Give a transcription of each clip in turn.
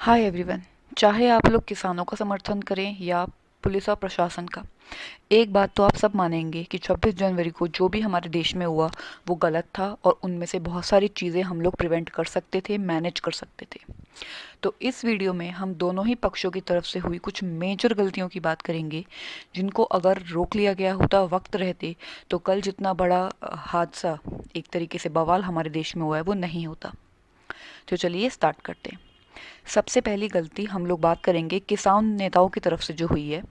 Hi everyone. चाहे आप लोग किसानों का समर्थन करें या पुलिस और प्रशासन का, एक बात तो आप सब मानेंगे कि 26 जनवरी को जो भी हमारे देश में हुआ वो गलत था और उनमें से बहुत सारी चीज़ें हम लोग प्रिवेंट कर सकते थे, मैनेज कर सकते थे। तो इस वीडियो में हम दोनों ही पक्षों की तरफ से हुई कुछ मेजर गलतियों की बात करेंगे, जिनको अगर रोक लिया गया होता वक्त रहते तो कल जितना बड़ा हादसा, एक तरीके से बवाल हमारे देश में हुआ है, वो नहीं होता। तो चलिए स्टार्ट करते हैं। सबसे पहली गलती हम लोग बात करेंगे किसान नेताओं की तरफ से जो हुई है।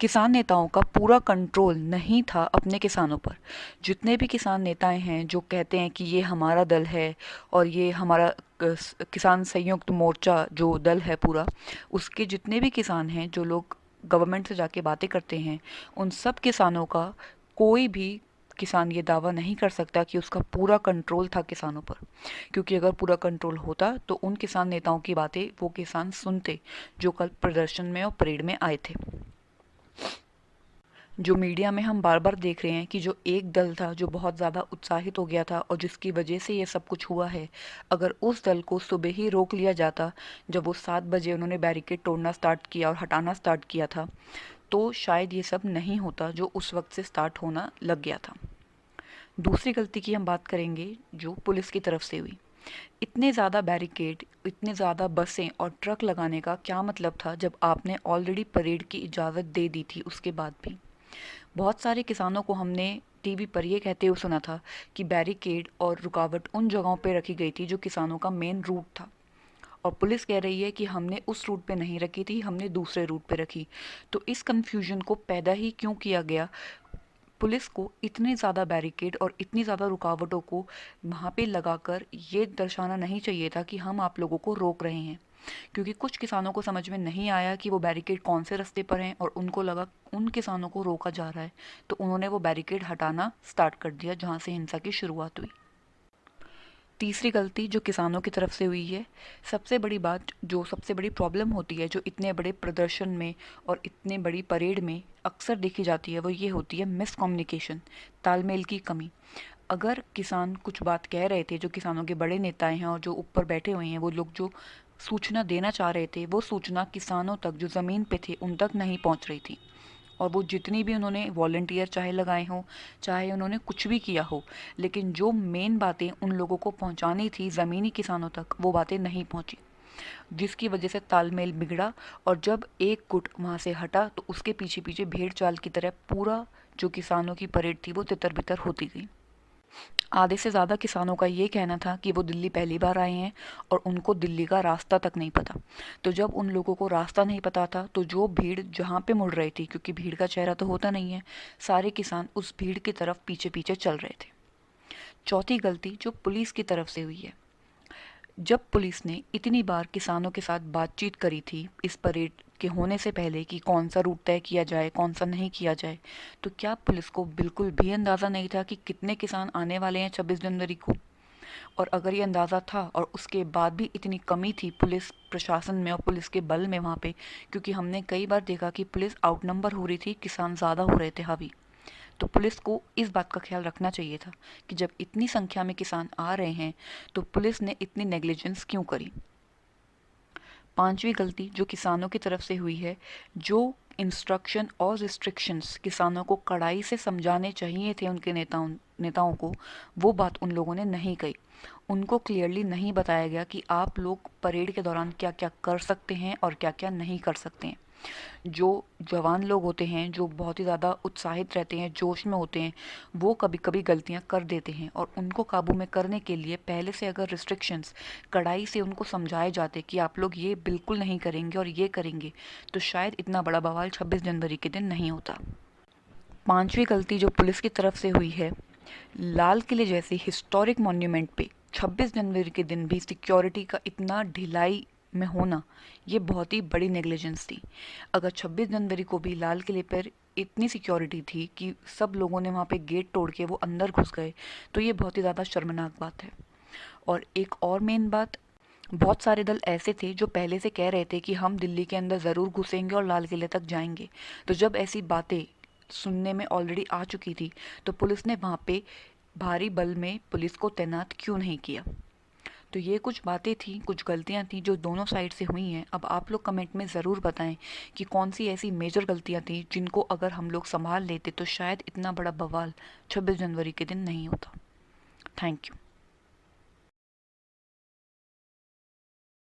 किसान नेताओं का पूरा कंट्रोल नहीं था अपने किसानों पर। जितने भी किसान नेताएं हैं जो कहते हैं कि ये हमारा दल है और ये हमारा किसान संयुक्त मोर्चा जो दल है पूरा, उसके जितने भी किसान हैं जो लोग गवर्नमेंट से जाके बातें करते हैं, उन सब किसानों का कोई भी किसान ये दावा नहीं कर सकता कि उसका पूरा कंट्रोल था किसानों पर। क्योंकि अगर पूरा कंट्रोल होता तो उन किसान नेताओं की बातें वो किसान सुनते जो कल प्रदर्शन में और परेड में आए थे। जो मीडिया में हम बार बार देख रहे हैं कि जो एक दल था जो बहुत ज़्यादा उत्साहित हो गया था और जिसकी वजह से ये सब कुछ हुआ है, अगर उस दल को सुबह ही रोक लिया जाता, जब वो 7 बजे उन्होंने बैरिकेड तोड़ना स्टार्ट किया और हटाना स्टार्ट किया था, तो शायद ये सब नहीं होता जो उस वक्त से स्टार्ट होना लग गया था। दूसरी गलती की हम बात करेंगे जो पुलिस की तरफ से हुई। इतने ज़्यादा बैरिकेड, इतने ज़्यादा बसें और ट्रक लगाने का क्या मतलब था जब आपने ऑलरेडी परेड की इजाज़त दे दी थी उसके बाद भी। बहुत सारे किसानों को हमने टीवी पर ये कहते हुए सुना था कि बैरिकेड और रुकावट उन जगहों पे रखी गई थी जो किसानों का मेन रूट था, और पुलिस कह रही है कि हमने उस रूट पे नहीं रखी थी, हमने दूसरे रूट पे रखी। तो इस कंफ्यूजन को पैदा ही क्यों किया गया? पुलिस को इतने ज़्यादा बैरिकेड और इतनी ज़्यादा रुकावटों को वहाँ पे लगाकर ये दर्शाना नहीं चाहिए था कि हम आप लोगों को रोक रहे हैं। क्योंकि कुछ किसानों को समझ में नहीं आया कि वो बैरिकेड कौन से रास्ते पर हैं और उनको लगा उन किसानों को रोका जा रहा है, तो उन्होंने वो बैरिकेड हटाना स्टार्ट कर दिया जहाँ से हिंसा की शुरुआत हुई। तीसरी गलती जो किसानों की तरफ से हुई है, सबसे बड़ी बात जो सबसे बड़ी प्रॉब्लम होती है जो इतने बड़े प्रदर्शन में और इतने बड़ी परेड में अक्सर देखी जाती है, वो ये होती है मिसकम्युनिकेशन, तालमेल की कमी। अगर किसान कुछ बात कह रहे थे, जो किसानों के बड़े नेताएं हैं और जो ऊपर बैठे हुए हैं, वो लोग जो सूचना देना चाह रहे थे, वो सूचना किसानों तक जो ज़मीन पे थे उन तक नहीं पहुंच रही थी। और वो जितनी भी उन्होंने वॉलंटियर चाहे लगाए हों, चाहे उन्होंने कुछ भी किया हो, लेकिन जो मेन बातें उन लोगों को पहुंचानी थी ज़मीनी किसानों तक, वो बातें नहीं पहुंची, जिसकी वजह से तालमेल बिगड़ा। और जब एक गुट वहाँ से हटा तो उसके पीछे पीछे भेड़ चाल की तरह पूरा जो किसानों की परेड थी वो तितर बितर होती गई। आधे से ज़्यादा किसानों का ये कहना था कि वो दिल्ली पहली बार आए हैं और उनको दिल्ली का रास्ता तक नहीं पता। तो जब उन लोगों को रास्ता नहीं पता था तो जो भीड़ जहाँ पे मुड़ रही थी, क्योंकि भीड़ का चेहरा तो होता नहीं है, सारे किसान उस भीड़ की तरफ पीछे पीछे चल रहे थे। चौथी गलती जो पुलिस की तरफ से हुई है, जब पुलिस ने इतनी बार किसानों के साथ बातचीत करी थी इस परेड के होने से पहले कि कौन सा रूट तय किया जाए, कौन सा नहीं किया जाए, तो क्या पुलिस को बिल्कुल भी अंदाज़ा नहीं था कि कितने किसान आने वाले हैं 26 जनवरी को? और अगर ये अंदाज़ा था और उसके बाद भी इतनी कमी थी पुलिस प्रशासन में और पुलिस के बल में वहाँ पे, क्योंकि हमने कई बार देखा कि पुलिस आउटनंबर हो रही थी, किसान ज़्यादा हो रहे थे हावी, तो पुलिस को इस बात का ख्याल रखना चाहिए था कि जब इतनी संख्या में किसान आ रहे हैं तो पुलिस ने इतनी नेग्लिजेंस क्यों करी। पांचवी गलती जो किसानों की तरफ से हुई है, जो इंस्ट्रक्शन और रिस्ट्रिक्शंस किसानों को कड़ाई से समझाने चाहिए थे उनके नेताओं को, वो बात उन लोगों ने नहीं कही। उनको क्लियरली नहीं बताया गया कि आप लोग परेड के दौरान क्या क्या कर सकते हैं और क्या क्या नहीं कर सकते हैं। जो जवान लोग होते हैं, जो बहुत ही ज़्यादा उत्साहित रहते हैं, जोश में होते हैं, वो कभी कभी गलतियाँ कर देते हैं, और उनको काबू में करने के लिए पहले से अगर रिस्ट्रिक्शंस कड़ाई से उनको समझाए जाते कि आप लोग ये बिल्कुल नहीं करेंगे और ये करेंगे, तो शायद इतना बड़ा बवाल 26 जनवरी के दिन नहीं होता। पांचवी गलती जो पुलिस की तरफ से हुई है, लाल किले जैसे हिस्टोरिक मॉन्यूमेंट पे 26 जनवरी के दिन भी सिक्योरिटी का इतना ढिलाई में होना, ये बहुत ही बड़ी नेग्लिजेंस थी। अगर 26 जनवरी को भी लाल किले पर इतनी सिक्योरिटी थी कि सब लोगों ने वहाँ पे गेट तोड़ के वो अंदर घुस गए, तो ये बहुत ही ज़्यादा शर्मनाक बात है। और एक और मेन बात, बहुत सारे दल ऐसे थे जो पहले से कह रहे थे कि हम दिल्ली के अंदर ज़रूर घुसेंगे और लाल किले तक जाएंगे। तो जब ऐसी बातें सुनने में ऑलरेडी आ चुकी थी, तो पुलिस ने वहाँ पे भारी बल में पुलिस को तैनात क्यों नहीं किया? तो ये कुछ बातें थी, कुछ गलतियाँ थी जो दोनों साइड से हुई हैं। अब आप लोग कमेंट में ज़रूर बताएं कि कौन सी ऐसी मेजर गलतियाँ थी जिनको अगर हम लोग संभाल लेते तो शायद इतना बड़ा बवाल 26 जनवरी के दिन नहीं होता। Thank you.